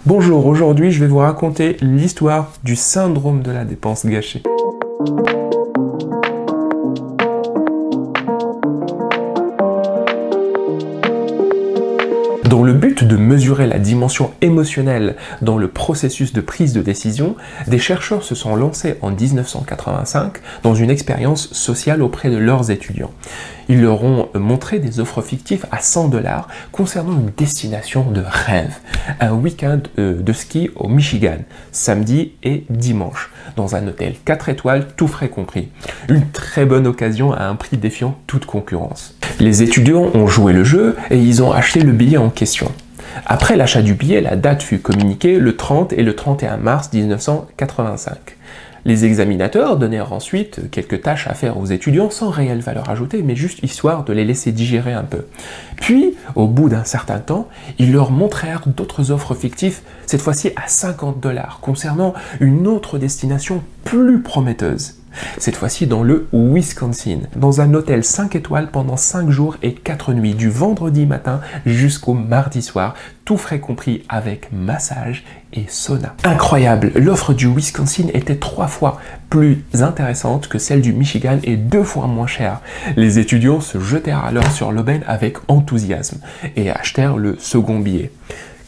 Bonjour, aujourd'hui je vais vous raconter l'histoire du syndrome de la dépense gâchée. Dans le but de mesurer la dimension émotionnelle dans le processus de prise de décision, des chercheurs se sont lancés en 1985 dans une expérience sociale auprès de leurs étudiants. Ils leur ont montré des offres fictives à 100 $ concernant une destination de rêve, un week-end de ski au Michigan, samedi et dimanche, dans un hôtel 4 étoiles, tout frais compris. Une très bonne occasion à un prix défiant toute concurrence. Les étudiants ont joué le jeu et ils ont acheté le billet en question. Après l'achat du billet, la date fut communiquée le 30 et le 31 mars 1985. Les examinateurs donnèrent ensuite quelques tâches à faire aux étudiants sans réelle valeur ajoutée, mais juste histoire de les laisser digérer un peu. Puis, au bout d'un certain temps, ils leur montrèrent d'autres offres fictives, cette fois-ci à 50 $ concernant une autre destination plus prometteuse. Cette fois-ci dans le Wisconsin, dans un hôtel 5 étoiles pendant 5 jours et 4 nuits, du vendredi matin jusqu'au mardi soir, tout frais compris avec massage et sauna. Incroyable, l'offre du Wisconsin était 3 fois plus intéressante que celle du Michigan et 2 fois moins chère. Les étudiants se jetèrent alors sur l'aubaine avec enthousiasme et achetèrent le second billet.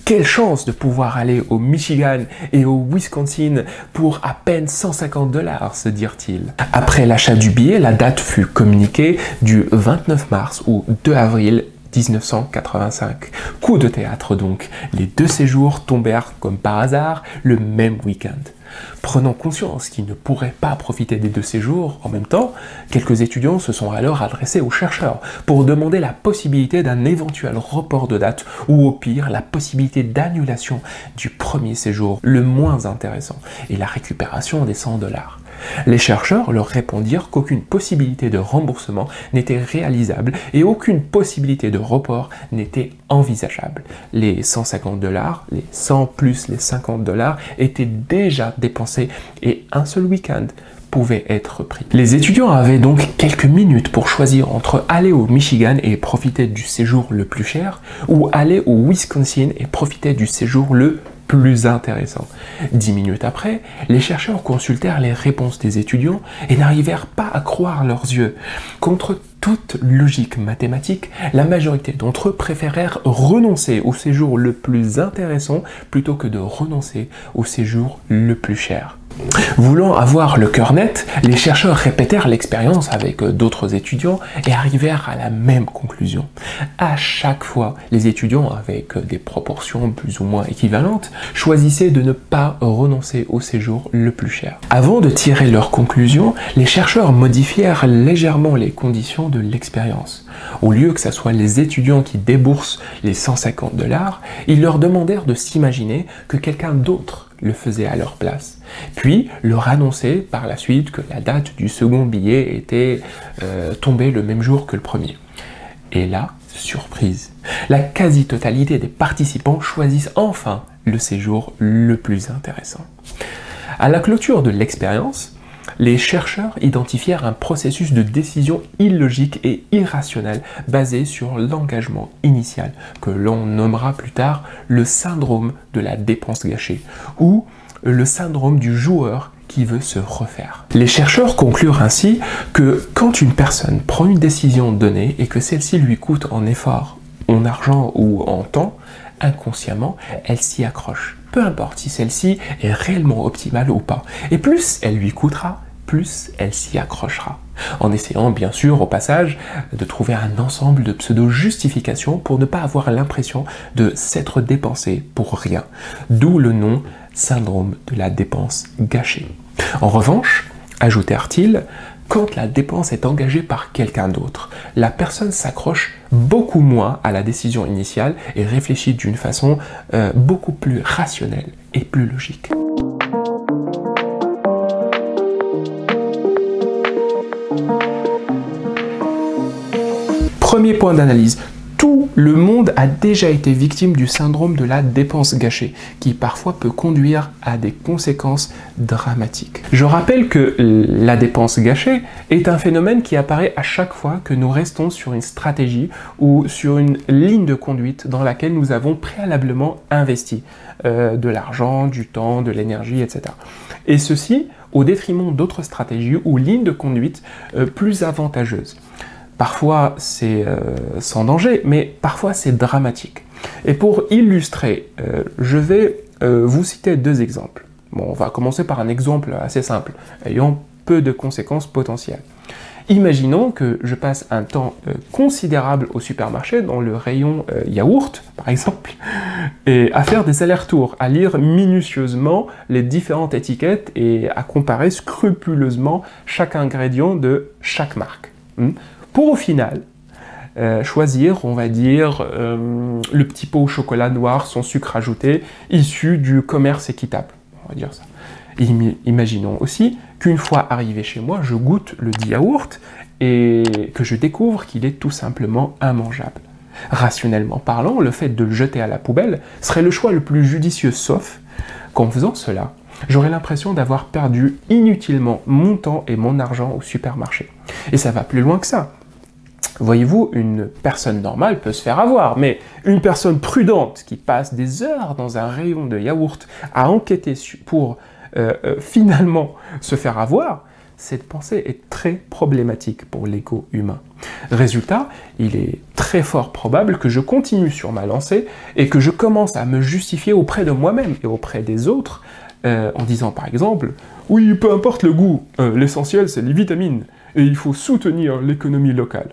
Quelle chance de pouvoir aller au Michigan et au Wisconsin pour à peine 150 $, se dirent-ils. Après l'achat du billet, la date fut communiquée du 29 mars au 2 avril 1985. Coup de théâtre donc, les deux séjours tombèrent comme par hasard le même week-end. Prenant conscience qu'ils ne pourraient pas profiter des deux séjours en même temps, quelques étudiants se sont alors adressés aux chercheurs pour demander la possibilité d'un éventuel report de date ou au pire la possibilité d'annulation du premier séjour le moins intéressant et la récupération des 100 $. Les chercheurs leur répondirent qu'aucune possibilité de remboursement n'était réalisable et aucune possibilité de report n'était envisageable. Les 150 $, les 100 plus les 50 $ étaient déjà dépensés et un seul week-end pouvait être pris. Les étudiants avaient donc quelques minutes pour choisir entre aller au Michigan et profiter du séjour le plus cher ou aller au Wisconsin et profiter du séjour le plus intéressant. 10 minutes après, les chercheurs consultèrent les réponses des étudiants et n'arrivèrent pas à croire leurs yeux. Contre toute logique mathématique, la majorité d'entre eux préférèrent renoncer au séjour le plus intéressant plutôt que de renoncer au séjour le plus cher. Voulant avoir le cœur net, les chercheurs répétèrent l'expérience avec d'autres étudiants et arrivèrent à la même conclusion. À chaque fois, les étudiants, avec des proportions plus ou moins équivalentes, choisissaient de ne pas renoncer au séjour le plus cher. Avant de tirer leur conclusion, les chercheurs modifièrent légèrement les conditions de l'expérience. Au lieu que ce soit les étudiants qui déboursent les 150 $, ils leur demandèrent de s'imaginer que quelqu'un d'autre le faisait à leur place. Puis leur annoncer par la suite que la date du second billet était tombée le même jour que le premier. Et là, surprise, la quasi-totalité des participants choisissent enfin le séjour le plus intéressant. À la clôture de l'expérience, les chercheurs identifièrent un processus de décision illogique et irrationnel basé sur l'engagement initial, que l'on nommera plus tard le syndrome de la dépense gâchée, ou le syndrome du joueur qui veut se refaire. Les chercheurs conclurent ainsi que quand une personne prend une décision donnée et que celle-ci lui coûte en effort, en argent ou en temps, inconsciemment, elle s'y accroche. Peu importe si celle-ci est réellement optimale ou pas. Et plus elle lui coûtera, plus elle s'y accrochera. En essayant bien sûr au passage de trouver un ensemble de pseudo-justifications pour ne pas avoir l'impression de s'être dépensé pour rien. D'où le nom syndrome de la dépense gâchée. En revanche, ajoutèrent-ils, quand la dépense est engagée par quelqu'un d'autre, la personne s'accroche beaucoup moins à la décision initiale et réfléchit d'une façon beaucoup plus rationnelle et plus logique. Premier point d'analyse, tout Le monde a déjà été victime du syndrome de la dépense gâchée, qui parfois peut conduire à des conséquences dramatiques. Je rappelle que la dépense gâchée est un phénomène qui apparaît à chaque fois que nous restons sur une stratégie ou sur une ligne de conduite dans laquelle nous avons préalablement investi de l'argent, du temps, de l'énergie, etc. Et ceci au détriment d'autres stratégies ou lignes de conduite plus avantageuses. Parfois, c'est sans danger, mais parfois, c'est dramatique. Et pour illustrer, je vais vous citer deux exemples. Bon, on va commencer par un exemple assez simple, ayant peu de conséquences potentielles. Imaginons que je passe un temps considérable au supermarché, dans le rayon yaourt, par exemple, et à faire des allers-retours, à lire minutieusement les différentes étiquettes et à comparer scrupuleusement chaque ingrédient de chaque marque. Pour au final choisir, on va dire, le petit pot au chocolat noir sans sucre ajouté, issu du commerce équitable, on va dire ça. Imaginons aussi qu'une fois arrivé chez moi, je goûte le yaourt et que je découvre qu'il est tout simplement immangeable. Rationnellement parlant, le fait de le jeter à la poubelle serait le choix le plus judicieux, sauf qu'en faisant cela, j'aurais l'impression d'avoir perdu inutilement mon temps et mon argent au supermarché. Et ça va plus loin que ça. Voyez-vous, une personne normale peut se faire avoir, mais une personne prudente qui passe des heures dans un rayon de yaourt à enquêter pour finalement se faire avoir, cette pensée est très problématique pour l'ego humain. Résultat, il est très fort probable que je continue sur ma lancée et que je commence à me justifier auprès de moi-même et auprès des autres en disant par exemple « Oui, peu importe le goût, l'essentiel c'est les vitamines et il faut soutenir l'économie locale ».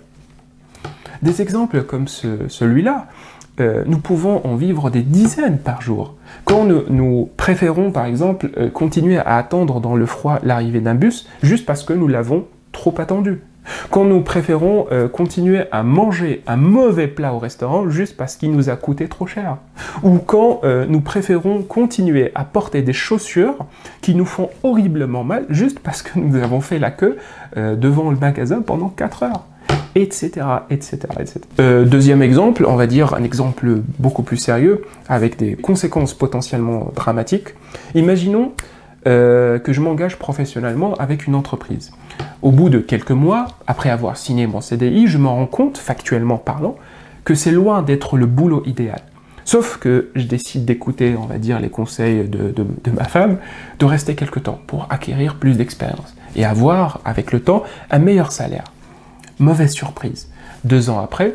Des exemples comme celui-là, nous pouvons en vivre des dizaines par jour. Quand nous préférons, par exemple, continuer à attendre dans le froid l'arrivée d'un bus, juste parce que nous l'avons trop attendu. Quand nous préférons continuer à manger un mauvais plat au restaurant, juste parce qu'il nous a coûté trop cher. Ou quand nous préférons continuer à porter des chaussures qui nous font horriblement mal, juste parce que nous avons fait la queue devant le magasin pendant 4 heures. Etc., etc., etc. Deuxième exemple, on va dire un exemple beaucoup plus sérieux, avec des conséquences potentiellement dramatiques. Imaginons que je m'engage professionnellement avec une entreprise. Au bout de quelques mois, après avoir signé mon CDI, je me rends compte, factuellement parlant, que c'est loin d'être le boulot idéal. Sauf que je décide d'écouter, on va dire, les conseils de ma femme, de rester quelques temps pour acquérir plus d'expérience et avoir, avec le temps, un meilleur salaire. Mauvaise surprise. 2 ans après,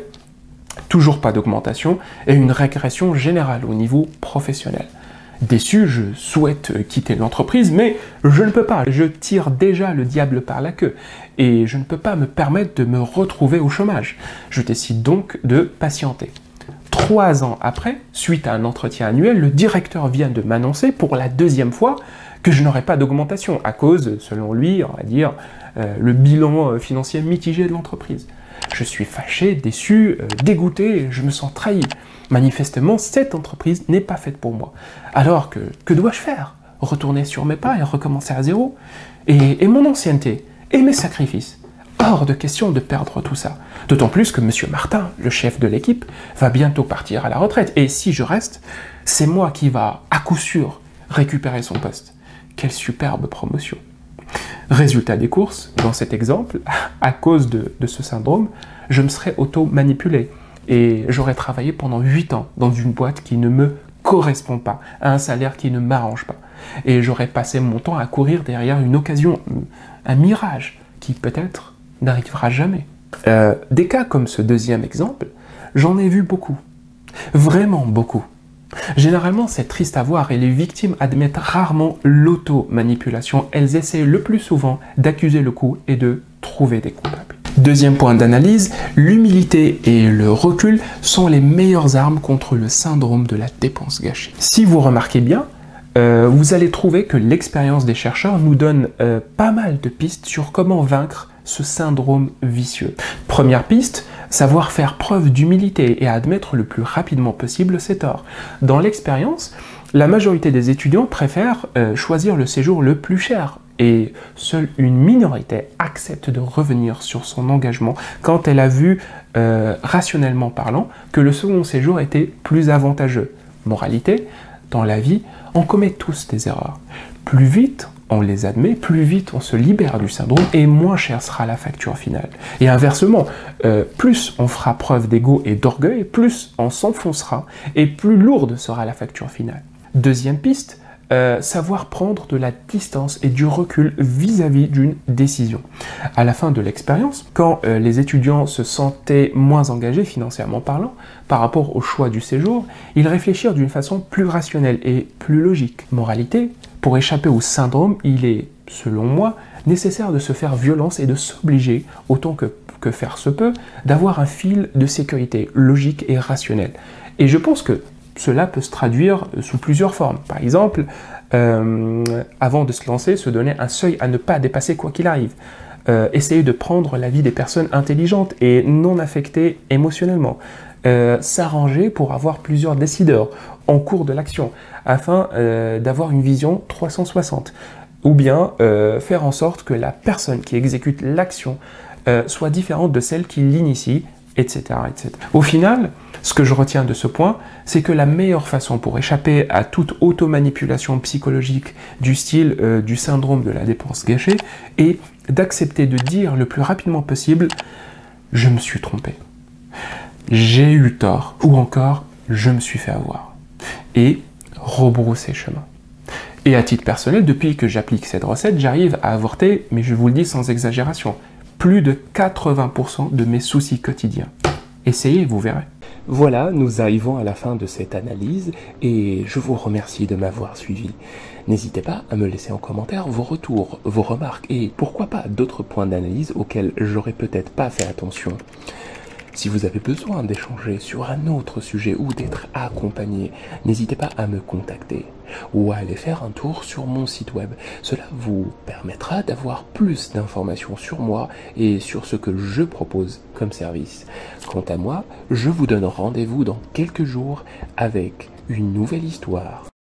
toujours pas d'augmentation et une régression générale au niveau professionnel. Déçu, je souhaite quitter l'entreprise, mais je ne peux pas. Je tire déjà le diable par la queue et je ne peux pas me permettre de me retrouver au chômage. Je décide donc de patienter. 3 ans après, suite à un entretien annuel, le directeur vient de m'annoncer pour la 2e fois que je n'aurai pas d'augmentation à cause, selon lui, on va dire, le bilan financier mitigé de l'entreprise. Je suis fâché, déçu, dégoûté, je me sens trahi. Manifestement, cette entreprise n'est pas faite pour moi. Alors que dois-je faire? Retourner sur mes pas et recommencer à zéro? Et mon ancienneté? Et mes sacrifices? Hors de question de perdre tout ça. D'autant plus que M. Martin, le chef de l'équipe, va bientôt partir à la retraite. Et si je reste, c'est moi qui va, à coup sûr, récupérer son poste. Quelle superbe promotion! Résultat des courses, dans cet exemple, à cause de ce syndrome, je me serais auto-manipulé et j'aurais travaillé pendant 8 ans dans une boîte qui ne me correspond pas, à un salaire qui ne m'arrange pas. Et j'aurais passé mon temps à courir derrière une occasion, un mirage, qui peut-être n'arrivera jamais. Des cas comme ce deuxième exemple, j'en ai vu beaucoup. Vraiment beaucoup. Généralement, c'est triste à voir et les victimes admettent rarement l'auto-manipulation. Elles essaient le plus souvent d'accuser le coup et de trouver des coupables. Deuxième point d'analyse, l'humilité et le recul sont les meilleures armes contre le syndrome de la dépense gâchée. Si vous remarquez bien, vous allez trouver que l'expérience des chercheurs nous donne pas mal de pistes sur comment vaincre ce syndrome vicieux. Première piste, savoir faire preuve d'humilité et admettre le plus rapidement possible ses torts. Dans l'expérience, la majorité des étudiants préfèrent choisir le séjour le plus cher, et seule une minorité accepte de revenir sur son engagement quand elle a vu, rationnellement parlant, que le second séjour était plus avantageux. Moralité, dans la vie, on commet tous des erreurs. Plus vite on les admet, plus vite on se libère du syndrome et moins chère sera la facture finale. Et inversement, plus on fera preuve d'ego et d'orgueil, plus on s'enfoncera et plus lourde sera la facture finale. Deuxième piste, savoir prendre de la distance et du recul vis-à-vis d'une décision. À la fin de l'expérience, quand les étudiants se sentaient moins engagés financièrement parlant par rapport au choix du séjour, ils réfléchirent d'une façon plus rationnelle et plus logique. Moralité, pour échapper au syndrome, il est, selon moi, nécessaire de se faire violence et de s'obliger, autant que faire se peut, d'avoir un fil de sécurité logique et rationnel. Et je pense que cela peut se traduire sous plusieurs formes. Par exemple, avant de se lancer, se donner un seuil à ne pas dépasser quoi qu'il arrive. Essayer de prendre l'avis des personnes intelligentes et non affectées émotionnellement. S'arranger pour avoir plusieurs décideurs en cours de l'action, afin d'avoir une vision 360. Ou bien faire en sorte que la personne qui exécute l'action soit différente de celle qui l'initie, etc., etc. Au final, ce que je retiens de ce point, c'est que la meilleure façon pour échapper à toute automanipulation psychologique du style du syndrome de la dépense gâchée est d'accepter de dire le plus rapidement possible « je me suis trompé ». J'ai eu tort, ou encore, je me suis fait avoir. Et rebrousser chemin. Et à titre personnel, depuis que j'applique cette recette, j'arrive à avorter, mais je vous le dis sans exagération, plus de 80% de mes soucis quotidiens. Essayez, vous verrez. Voilà, nous arrivons à la fin de cette analyse et je vous remercie de m'avoir suivi. N'hésitez pas à me laisser en commentaire vos retours, vos remarques et pourquoi pas d'autres points d'analyse auxquels j'aurais peut-être pas fait attention. Si vous avez besoin d'échanger sur un autre sujet ou d'être accompagné, n'hésitez pas à me contacter ou à aller faire un tour sur mon site web. Cela vous permettra d'avoir plus d'informations sur moi et sur ce que je propose comme service. Quant à moi, je vous donne rendez-vous dans quelques jours avec une nouvelle histoire.